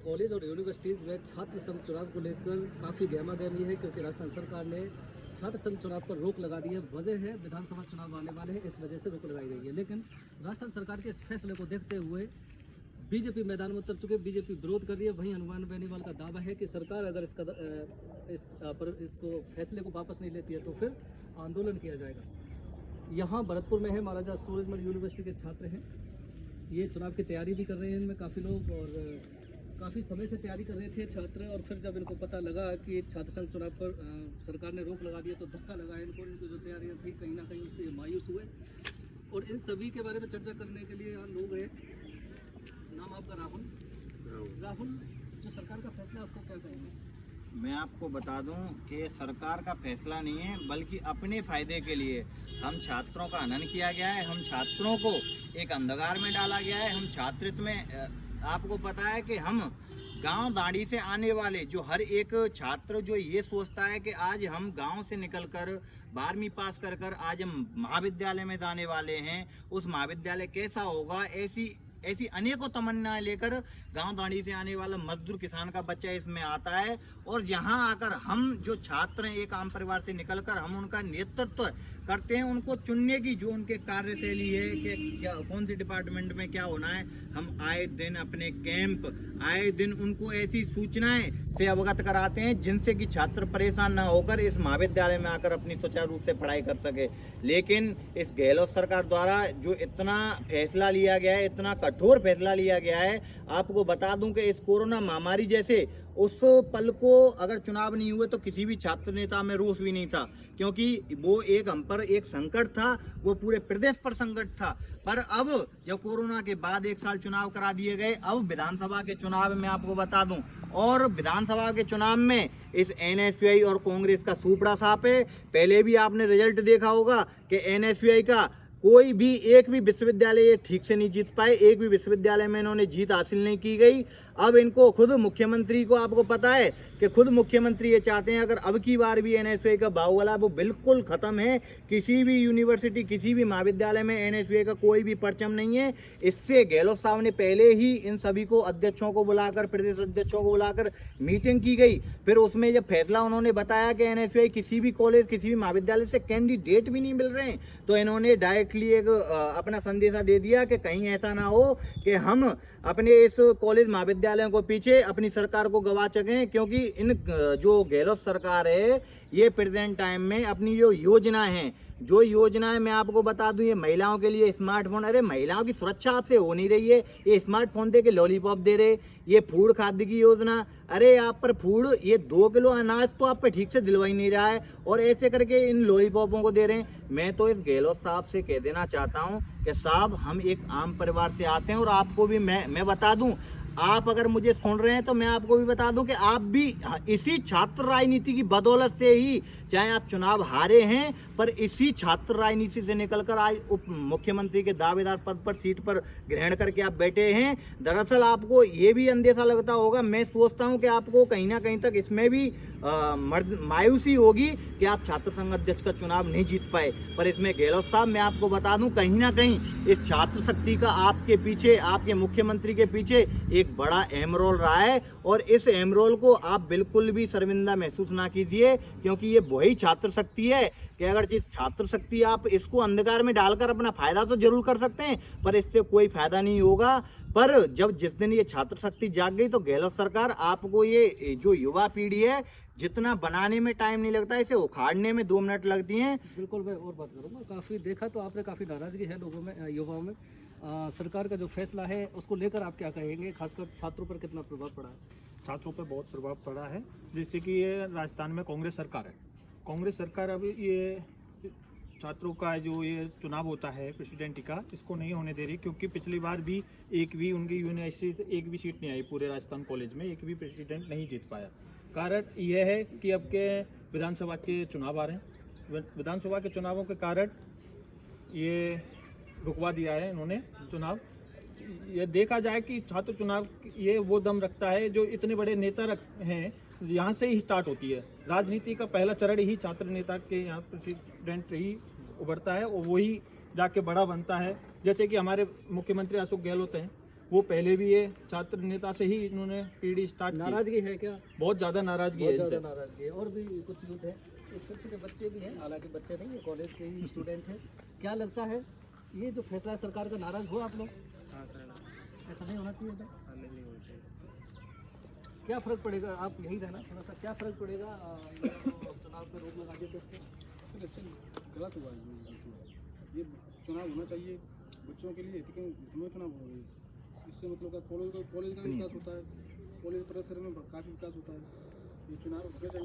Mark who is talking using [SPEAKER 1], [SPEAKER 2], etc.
[SPEAKER 1] College और universities में छात्र संघ चुनाव को लेकर काफ़ी गहमागहमी है, क्योंकि राजस्थान सरकार ने छात्र संघ चुनाव पर रोक लगा दी है। वजह है विधानसभा चुनाव आने वाले हैं, इस वजह से रोक लगाई गई है। लेकिन राजस्थान सरकार के इस फैसले को देखते हुए बीजेपी मैदान में उतर चुके, बीजेपी विरोध कर रही है। वहीं हनुमान बेनीवाल का दावा है कि सरकार अगर इसको फैसले को वापस नहीं लेती है तो फिर आंदोलन किया जाएगा। यहाँ भरतपुर में है महाराजा सूरजमल यूनिवर्सिटी के छात्र हैं, ये चुनाव की तैयारी भी कर रहे हैं। इनमें काफ़ी लोग और काफ़ी समय से तैयारी कर रहे थे छात्र, और फिर जब इनको पता लगा कि छात्र संघ चुनाव पर सरकार ने रोक लगा दिया तो धक्का लगा इनको। इनको जो तैयारियां थी कहीं ना कहीं उससे मायूस हुए, और इन सभी के बारे में चर्चा करने के लिए यहाँ लोग हैं। नाम आपका? राहुल, जो सरकार का फैसला है उसको क्या कहेंगे?
[SPEAKER 2] मैं आपको बता दूं कि सरकार का फैसला नहीं है, बल्कि अपने फायदे के लिए हम छात्रों का हनन किया गया है। हम छात्रों को एक अंधकार में डाला गया है। हम छात्रित्व में, आपको पता है कि हम गांव दाढ़ी से आने वाले जो हर एक छात्र जो ये सोचता है कि आज हम गांव से निकलकर 12वीं पास कर आज हम महाविद्यालय में जाने वाले हैं, उस महाविद्यालय कैसा होगा, ऐसी अनेकों तमन्नाएं लेकर गांव दाढ़ी से आने वाला मजदूर किसान का बच्चा इसमें आता है। और यहाँ आकर हम जो छात्र हैं, एक आम परिवार से निकलकर हम उनका नेतृत्व करते हैं, उनको चुनने की जो उनके कार्यशैली है कि क्या कौन सी डिपार्टमेंट में क्या होना है, हम आए दिन अपने कैंप, आए दिन उनको ऐसी सूचनाएं से अवगत कराते हैं जिनसे कि छात्र परेशान ना होकर इस महाविद्यालय में आकर अपनी सुचारू रूप से पढ़ाई कर सके। लेकिन इस गहलोत सरकार द्वारा जो इतना फैसला लिया गया है, इतना कठोर फैसला लिया गया है, आपको बता दूं कि इस कोरोना महामारी जैसे उस पल को अगर चुनाव नहीं हुए तो किसी भी छात्र नेता में रोष भी नहीं था, क्योंकि वो एक हम पर एक संकट था, वो पूरे प्रदेश पर संकट था। पर अब जब कोरोना के बाद 1 साल चुनाव करा दिए गए, अब विधानसभा के चुनाव में आपको बता दूं, और विधानसभा के चुनाव में इस एनएसयूआई और कांग्रेस का सूपड़ा साफ है। पहले भी आपने रिजल्ट देखा होगा कि एनएसयूआई का कोई भी एक भी विश्वविद्यालय ठीक से नहीं जीत पाए, एक भी विश्वविद्यालय में इन्होंने जीत हासिल नहीं की गई। अब इनको खुद मुख्यमंत्री को, आपको पता है कि खुद मुख्यमंत्री ये चाहते हैं अगर अब की बार भी एनएसयूआई का बाहुबला वो बिल्कुल खत्म है। किसी भी यूनिवर्सिटी, किसी भी महाविद्यालय में एनएसयूआई का कोई भी परचम नहीं है। इससे गहलोत साहब ने पहले ही इन सभी को अध्यक्षों को बुलाकर, प्रदेश अध्यक्षों को बुलाकर मीटिंग की गई। फिर उसमें जब फैसला उन्होंने बताया कि एनएसयूआई किसी भी कॉलेज, किसी भी महाविद्यालय से कैंडिडेट भी नहीं मिल रहे हैं, तो इन्होंने डायरेक्टली एक अपना संदेशा दे दिया कि कहीं ऐसा ना हो कि हम अपने इस कॉलेज महाविद्यालयों को पीछे अपनी सरकार को गवा सकें। क्योंकि इन जो गहलोत सरकार है, ये प्रेजेंट टाइम में अपनी जो योजना है, जो योजनाएं मैं आपको बता दूं, ये महिलाओं के लिए स्मार्टफोन, अरे महिलाओं की सुरक्षा आपसे हो नहीं रही है, ये स्मार्टफोन दे के लॉलीपॉप दे रहे। ये फूड खाद्य की योजना, अरे आप पर फूड, ये 2 किलो अनाज तो आप पे ठीक से दिलवा ही नहीं रहा है, और ऐसे करके इन लॉलीपॉपों को दे रहे हैं। मैं तो इस गहलोत साहब से कह देना चाहता हूं कि साहब, हम एक आम परिवार से आते हैं, और आपको भी मैं बता दूं, आप अगर मुझे सुन रहे हैं तो मैं आपको भी बता दूं कि आप भी इसी छात्र राजनीति की बदौलत से ही, चाहे आप चुनाव हारे हैं, पर इसी छात्र राजनीति से निकलकर आज उप मुख्यमंत्री के दावेदार पद पर, सीट पर ग्रहण करके आप बैठे हैं। दरअसल आपको ये भी अंदेशा लगता होगा, मैं सोचता हूं कि आपको कहीं ना कहीं तक इसमें भी मायूसी होगी कि आप छात्र संघ अध्यक्ष का चुनाव नहीं जीत पाए। पर इसमें गहलोत साहब, मैं आपको बता दूं, कहीं ना कहीं इस छात्र शक्ति का आपके पीछे, आपके मुख्यमंत्री के पीछे एक बड़ा अहम रोल रहा है, और इस अहम रोल को आप बिल्कुल भी शर्मिंदा महसूस ना कीजिए, क्योंकि ये वही छात्र शक्ति है कि अगर जिस छात्र शक्ति आप इसको अंधकार में डालकर अपना फायदा तो जरूर कर सकते हैं, पर इससे कोई फायदा नहीं होगा। पर जब जिस दिन ये छात्र शक्ति जाग गई तो गहलोत सरकार, आपको ये जो युवा पीढ़ी है, जितना बनाने में टाइम नहीं लगता, इसे उखाड़ने में 2 मिनट लगती हैं।
[SPEAKER 1] बिल्कुल, मैं और बात करूँगा। काफ़ी देखा तो आपने, काफ़ी नाराजगी है लोगों में, युवाओं में। सरकार का जो फैसला है उसको लेकर आप क्या कहेंगे? खासकर छात्रों पर कितना प्रभाव पड़ा है?
[SPEAKER 3] छात्रों पर बहुत प्रभाव पड़ा है, जैसे कि ये राजस्थान में कांग्रेस सरकार है। कांग्रेस सरकार अभी ये छात्रों का जो ये चुनाव होता है प्रेसिडेंट का, इसको नहीं होने दे रही, क्योंकि पिछली बार भी एक भी उनकी यूनिवर्सिटी से एक भी सीट नहीं आई, पूरे राजस्थान कॉलेज में एक भी प्रेसिडेंट नहीं जीत पाया। कारण यह है कि अब के विधानसभा के चुनाव आ रहे हैं, विधानसभा के चुनावों के कारण ये रुकवा दिया है इन्होंने चुनाव। ये देखा जाए कि छात्र चुनाव ये वो दम रखता है जो इतने बड़े नेता हैं, यहाँ से ही स्टार्ट होती है राजनीति का पहला चरण ही छात्र नेता के यहाँ प्रेसिडेंट ही उभरता है, और वही जाके बड़ा बनता है। जैसे कि हमारे मुख्यमंत्री अशोक गहलोत हैं, वो पहले भी ये छात्र नेता से ही इन्होंने पीढ़ी स्टार्ट की।
[SPEAKER 1] नाराजगी है क्या?
[SPEAKER 3] बहुत ज़्यादा नाराजगी है
[SPEAKER 1] बहुत
[SPEAKER 3] इनसे।
[SPEAKER 1] ज़्यादा नाराजगी है। और भी कुछ यूथ है, कुछ छोटे छोटे बच्चे भी हैं, हालांकि बच्चे नहीं, ये कॉलेज के ही स्टूडेंट हैं। क्या लगता है ये जो फैसला है सरकार का, नाराज हो आप लोग?
[SPEAKER 4] हाँ सर,
[SPEAKER 1] ऐसा नहीं होना चाहिए था।
[SPEAKER 4] नहीं होना चाहिए।
[SPEAKER 1] क्या फ़र्क पड़ेगा, आप यही रहना थोड़ा सा, क्या फ़र्क पड़ेगा ये जो चुनाव पे रोक लगा देते इससे?
[SPEAKER 5] सर इससे गलत हुआ ये चुनाव होना चाहिए बच्चों के लिए, लेकिन हमें चुनाव हो रही है। इससे मतलब का कॉलेज का विकास होता है, कॉलेज परिसर में काफ़ी विकास होता है। ये चुनाव होना चाहिए।